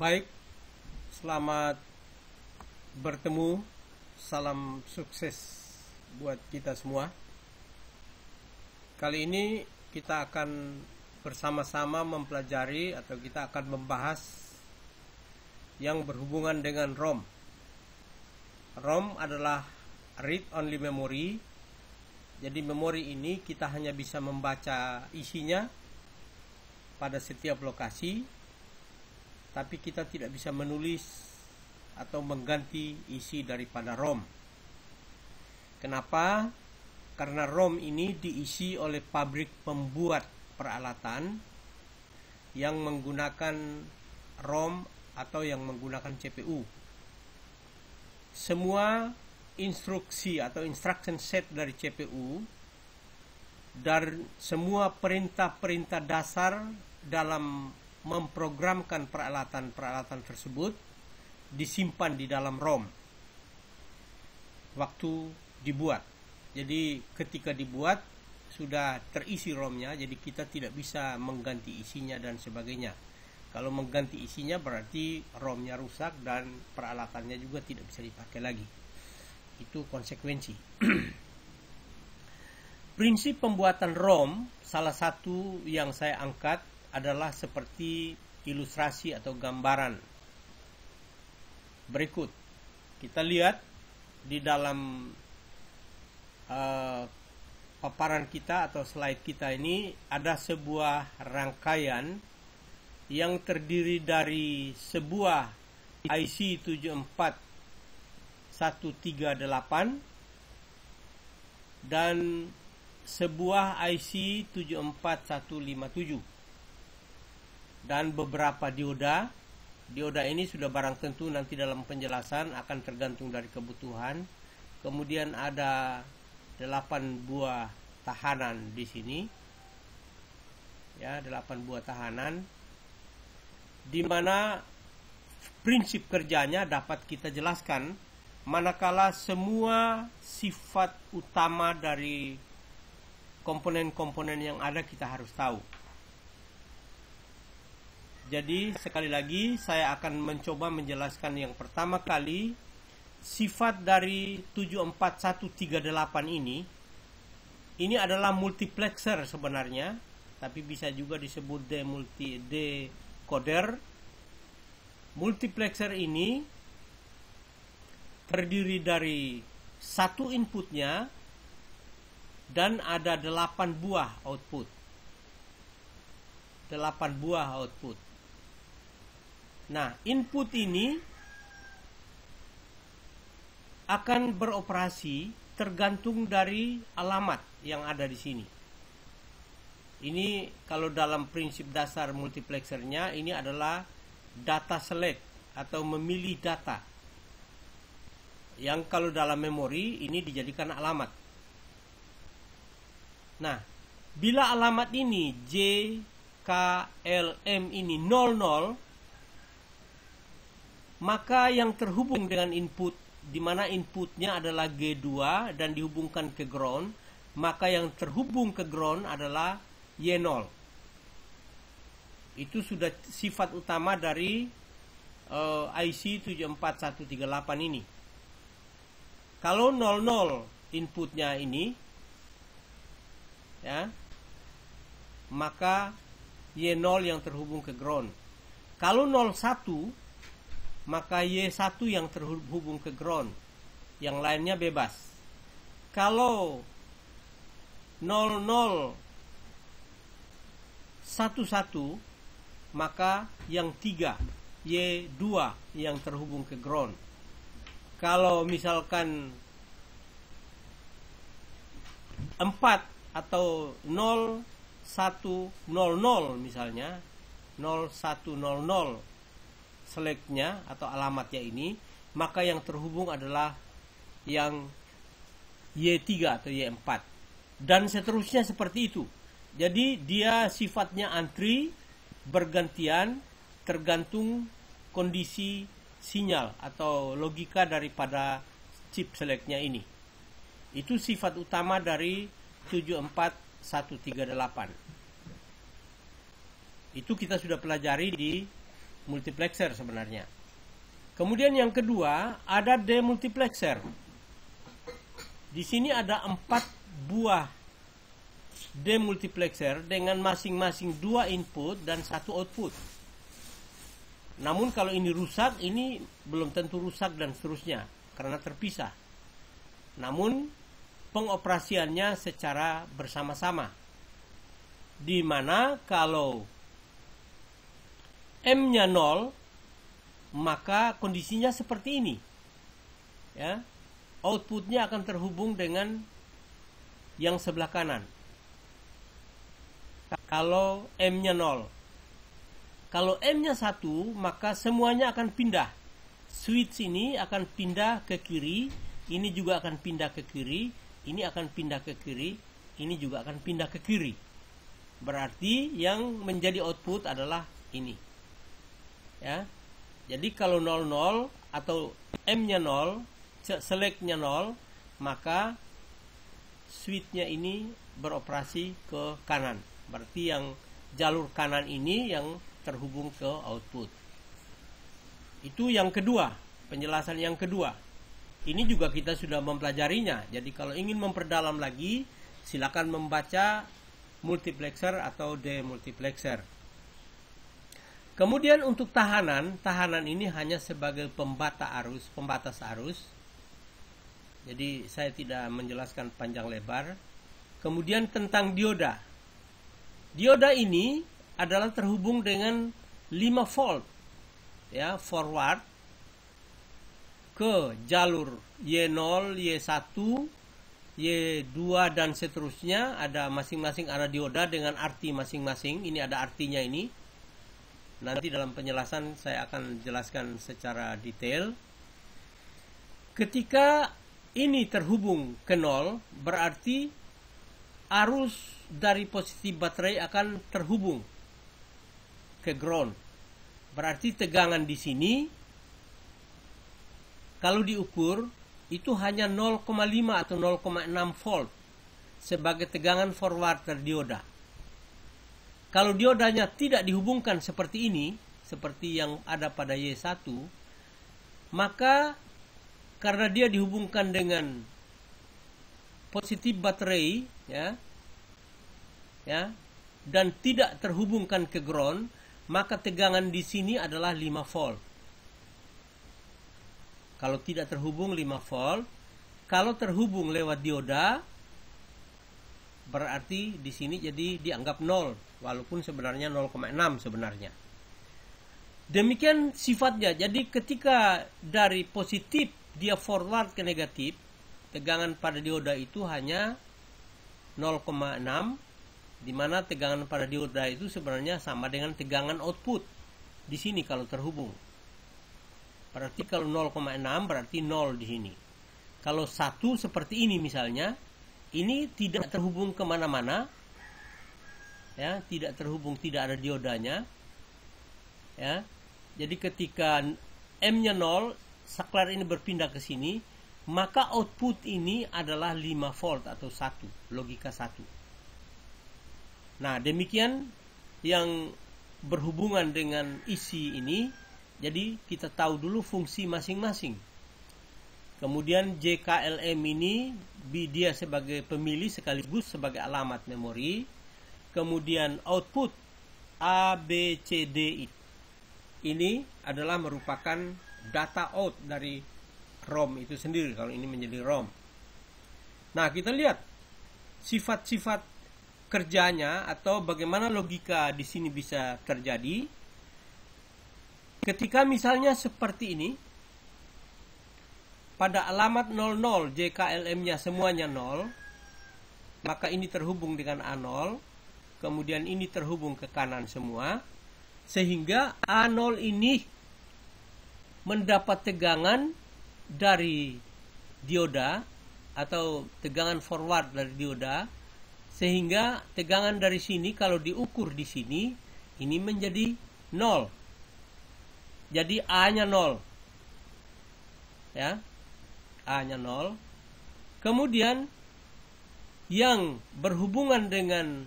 Baik, selamat bertemu. Salam sukses buat kita semua. Kali ini kita akan bersama-sama mempelajari atau kita akan membahas yang berhubungan dengan ROM. ROM adalah read only memory. Jadi memori ini kita hanya bisa membaca isinya pada setiap lokasi, tapi kita tidak bisa menulis atau mengganti isi daripada ROM. Kenapa? Karena ROM ini diisi oleh pabrik pembuat peralatan yang menggunakan ROM atau yang menggunakan CPU. Semua instruksi atau instruction set dari CPU dan semua perintah-perintah dasar dalam memprogramkan peralatan-peralatan tersebut disimpan di dalam ROM waktu dibuat. Jadi ketika dibuat sudah terisi ROM-nya, jadi kita tidak bisa mengganti isinya dan sebagainya. Kalau mengganti isinya berarti ROM-nya rusak dan peralatannya juga tidak bisa dipakai lagi. Itu konsekuensi. Prinsip pembuatan ROM, salah satu yang saya angkat adalah seperti ilustrasi atau gambaran berikut. Kita lihat di dalam paparan kita atau slide kita ini ada sebuah rangkaian yang terdiri dari sebuah IC 74138 dan sebuah IC 74157 dan beberapa dioda. Dioda ini sudah barang tentu nanti dalam penjelasan akan tergantung dari kebutuhan. Kemudian ada 8 buah tahanan di sini. Ya, 8 buah tahanan di mana prinsip kerjanya dapat kita jelaskan manakala semua sifat utama dari komponen-komponen yang ada kita harus tahu. Jadi sekali lagi saya akan mencoba menjelaskan yang pertama kali sifat dari 74138 ini. Ini adalah multiplexer sebenarnya, tapi bisa juga disebut decoder. Multiplexer ini terdiri dari satu inputnya dan ada 8 buah output. 8 buah output. Nah, input ini akan beroperasi tergantung dari alamat yang ada di sini. Ini kalau dalam prinsip dasar multiplexernya ini adalah data select atau memilih data. Yang kalau dalam memori ini dijadikan alamat. Nah, bila alamat ini JKLM ini 00, maka yang terhubung dengan input, di mana inputnya adalah G2 dan dihubungkan ke ground, maka yang terhubung ke ground adalah Y0. Itu sudah sifat utama dari IC 74138 ini. Kalau 00 inputnya ini, ya, maka Y0 yang terhubung ke ground. Kalau 01, maka Y1 yang terhubung ke ground, yang lainnya bebas. Kalau 0011, maka yang 3 Y2 yang terhubung ke ground. Kalau misalkan 4 atau 0100 misalnya 0100 selectnya atau alamatnya ini, maka yang terhubung adalah yang Y3 atau Y4 dan seterusnya seperti itu. Jadi dia sifatnya antri bergantian tergantung kondisi sinyal atau logika daripada chip selectnya ini. Itu sifat utama dari 74138. Itu kita sudah pelajari di multiplexer sebenarnya. Kemudian yang kedua ada demultiplexer. Di sini ada 4 buah demultiplexer dengan masing-masing 2 input dan 1 output. Namun kalau ini rusak, ini belum tentu rusak dan seterusnya karena terpisah. Namun pengoperasiannya secara bersama-sama. Di mana kalau M-nya 0, maka kondisinya seperti ini. Ya. Outputnya akan terhubung dengan yang sebelah kanan. Kalau M-nya 0. Kalau M-nya 1, maka semuanya akan pindah. Switch ini akan pindah ke kiri, ini juga akan pindah ke kiri, ini akan pindah ke kiri, ini juga akan pindah ke kiri. Berarti yang menjadi output adalah ini. Ya. Jadi kalau 00 atau M-nya 0, select-nya 0, maka switch-nya ini beroperasi ke kanan. Berarti yang jalur kanan ini yang terhubung ke output. Itu yang kedua, penjelasan yang kedua. Ini juga kita sudah mempelajarinya. Jadi kalau ingin memperdalam lagi, silakan membaca multiplexer atau demultiplexer. Kemudian untuk tahanan ini hanya sebagai pembatas arus. Jadi saya tidak menjelaskan panjang lebar. Kemudian tentang dioda. Dioda ini adalah terhubung dengan 5 volt, ya, forward ke jalur Y0, Y1, Y2 dan seterusnya. Ada masing-masing ada dioda dengan arti masing-masing. Ini ada artinya ini. Nanti dalam penjelasan saya akan jelaskan secara detail. Ketika ini terhubung ke 0, berarti arus dari positif baterai akan terhubung ke ground. Berarti tegangan di sini kalau diukur itu hanya 0,5 atau 0,6 volt sebagai tegangan forward dari dioda. Kalau diodanya tidak dihubungkan seperti ini, seperti yang ada pada Y1, maka karena dia dihubungkan dengan positif baterai, ya, dan tidak terhubungkan ke ground, maka tegangan di sini adalah 5 volt. Kalau tidak terhubung 5 volt, kalau terhubung lewat dioda, berarti di sini jadi dianggap 0, walaupun sebenarnya 0,6 sebenarnya. Demikian sifatnya. Jadi ketika dari positif dia forward ke negatif, tegangan pada dioda itu hanya 0,6, di mana tegangan pada dioda itu sebenarnya sama dengan tegangan output di sini kalau terhubung. Berarti kalau 0,6 berarti 0 di sini. Kalau 1 seperti ini misalnya, ini tidak terhubung kemana-mana, ya, tidak terhubung, tidak ada diodanya, ya. Jadi ketika M-nya 0, saklar ini berpindah ke sini, maka output ini adalah 5 volt atau 1, logika 1. Nah, demikian yang berhubungan dengan isi ini. Jadi kita tahu dulu fungsi masing-masing. Kemudian JKLM ini dia sebagai pemilih sekaligus sebagai alamat memori. Kemudian output A, B, C, D ini adalah merupakan data out dari ROM itu sendiri kalau ini menjadi ROM. Nah, kita lihat sifat-sifat kerjanya atau bagaimana logika di sini bisa terjadi. Ketika misalnya seperti ini, pada alamat 00 JKLM-nya semuanya 0, maka ini terhubung dengan A0, kemudian ini terhubung ke kanan semua, sehingga A0 ini mendapat tegangan dari dioda atau tegangan forward dari dioda, sehingga tegangan dari sini kalau diukur di sini ini menjadi 0. Jadi A-nya 0. Ya. A-nya 0. Kemudian yang berhubungan dengan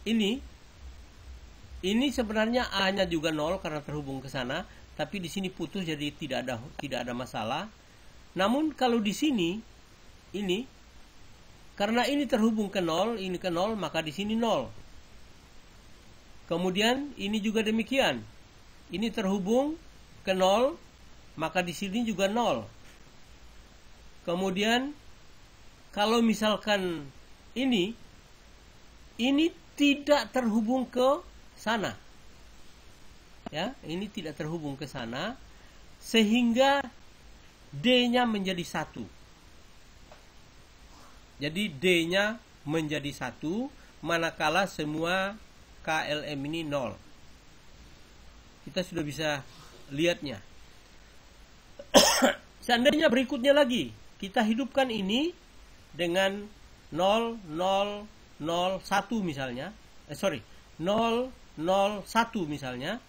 ini ini sebenarnya A-nya juga 0 karena terhubung ke sana, tapi di sini putus jadi tidak ada masalah. Namun kalau di sini ini karena ini terhubung ke 0, ini ke 0, maka di sini 0. Kemudian ini juga demikian. Ini terhubung ke 0, maka di sini juga 0. Kemudian kalau misalkan ini tidak terhubung ke sana. Ya, ini tidak terhubung ke sana sehingga D-nya menjadi 1. Jadi D-nya menjadi 1 manakala semua KLM ini 0. Kita sudah bisa lihatnya. Seandainya berikutnya lagi, kita hidupkan ini dengan 0, 0, 0, 1 misalnya. 0, 0, 1 misalnya.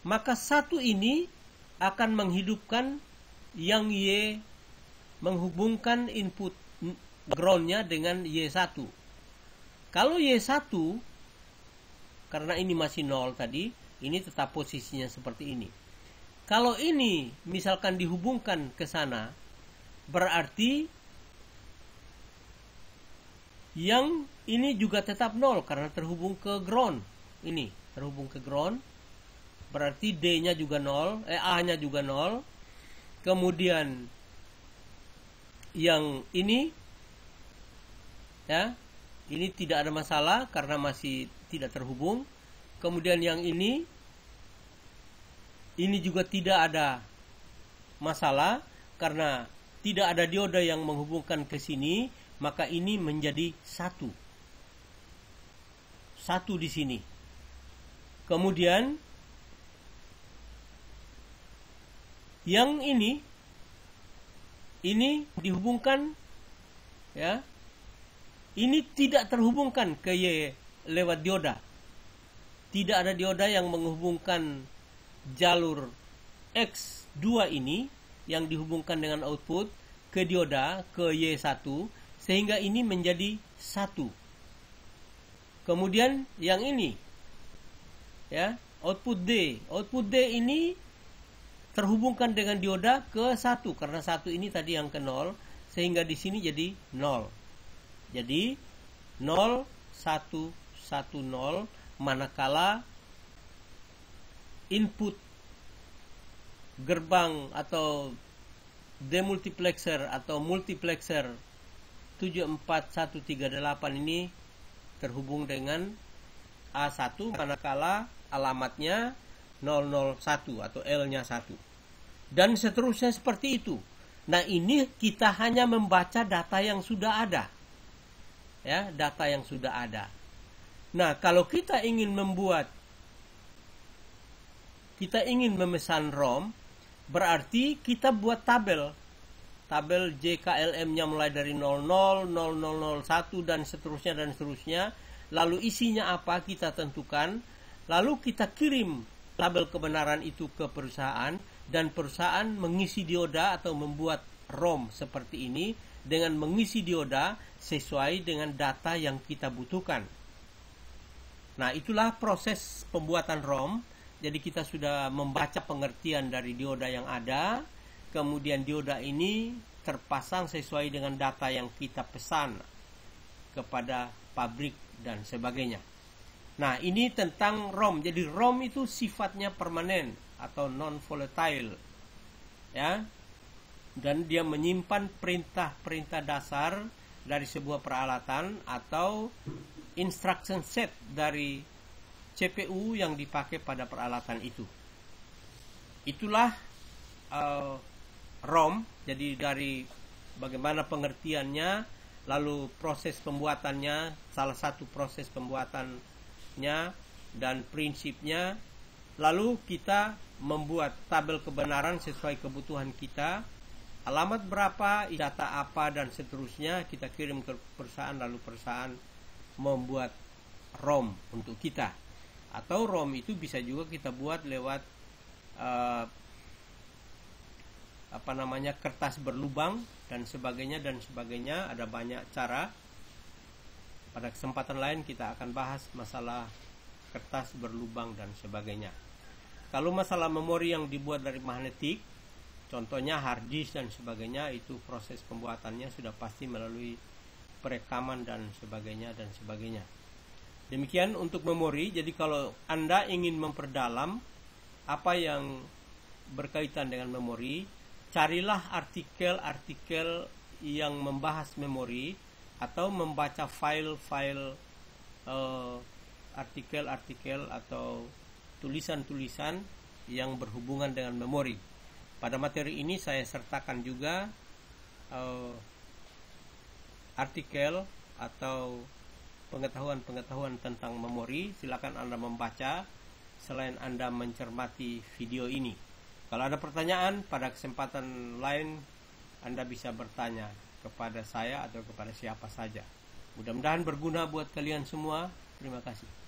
Maka 1 ini akan menghidupkan yang Y, menghubungkan input groundnya dengan Y1. Kalau Y1, karena ini masih 0 tadi, ini tetap posisinya seperti ini. Kalau ini misalkan dihubungkan ke sana, berarti yang ini juga tetap 0 karena terhubung ke ground. Ini terhubung ke ground. Berarti D-nya juga 0, A-nya juga 0. Kemudian yang ini ya, ini tidak ada masalah karena masih tidak terhubung. Kemudian yang ini juga tidak ada masalah karena tidak ada dioda yang menghubungkan ke sini, maka ini menjadi 1. 1 di sini. Kemudian yang ini dihubungkan ya. Ini tidak terhubungkan ke Y lewat dioda. Tidak ada dioda yang menghubungkan jalur X2 ini yang dihubungkan dengan output ke dioda ke Y1 sehingga ini menjadi 1. Kemudian yang ini ya, output D. Output D ini terhubungkan dengan dioda ke 1 karena 1 ini tadi yang ke 0 sehingga di sini jadi 0. Jadi 0 1 1 0 manakala input gerbang atau demultiplexer atau multiplexer 74138 ini terhubung dengan A1 manakala alamatnya 001 atau L-nya 1. Dan seterusnya seperti itu. Nah, ini kita hanya membaca data yang sudah ada. Ya, data yang sudah ada. Nah, kalau kita ingin memesan ROM, berarti kita buat tabel JKLM-nya mulai dari 00, 0001 dan seterusnya. Lalu isinya apa kita tentukan, lalu kita kirim tabel kebenaran itu ke perusahaan dan perusahaan mengisi dioda atau membuat ROM seperti ini dengan mengisi dioda sesuai dengan data yang kita butuhkan. Nah, itulah proses pembuatan ROM. Jadi kita sudah membaca pengertian dari dioda yang ada, kemudian dioda ini terpasang sesuai dengan data yang kita pesan kepada pabrik dan sebagainya. Nah, ini tentang ROM. Jadi ROM itu sifatnya permanen atau non-volatile. Ya. Dan dia menyimpan perintah-perintah dasar dari sebuah peralatan atau instruction set dari CPU yang dipakai pada peralatan itu. Itulah ROM. Jadi dari bagaimana pengertiannya, lalu proses pembuatannya, salah satu proses pembuatannya dan prinsipnya, lalu kita membuat tabel kebenaran sesuai kebutuhan kita, alamat berapa, data apa dan seterusnya kita kirim ke perusahaan, lalu perusahaan membuat ROM untuk kita. Atau ROM itu bisa juga kita buat lewat kertas berlubang dan sebagainya. Ada banyak cara. Pada kesempatan lain kita akan bahas masalah kertas berlubang dan sebagainya. Kalau masalah memori yang dibuat dari magnetik, contohnya hard disk dan sebagainya, itu proses pembuatannya sudah pasti melalui perekaman dan sebagainya. Demikian untuk memori. Jadi kalau Anda ingin memperdalam apa yang berkaitan dengan memori, carilah artikel-artikel yang membahas memori, atau membaca file-file artikel-artikel atau tulisan-tulisan yang berhubungan dengan memori. Pada materi ini saya sertakan juga artikel atau pengetahuan-pengetahuan tentang memori. Silakan Anda membaca selain Anda mencermati video ini. Kalau ada pertanyaan pada kesempatan lain, Anda bisa bertanya kepada saya atau kepada siapa saja. Mudah-mudahan berguna buat kalian semua. Terima kasih.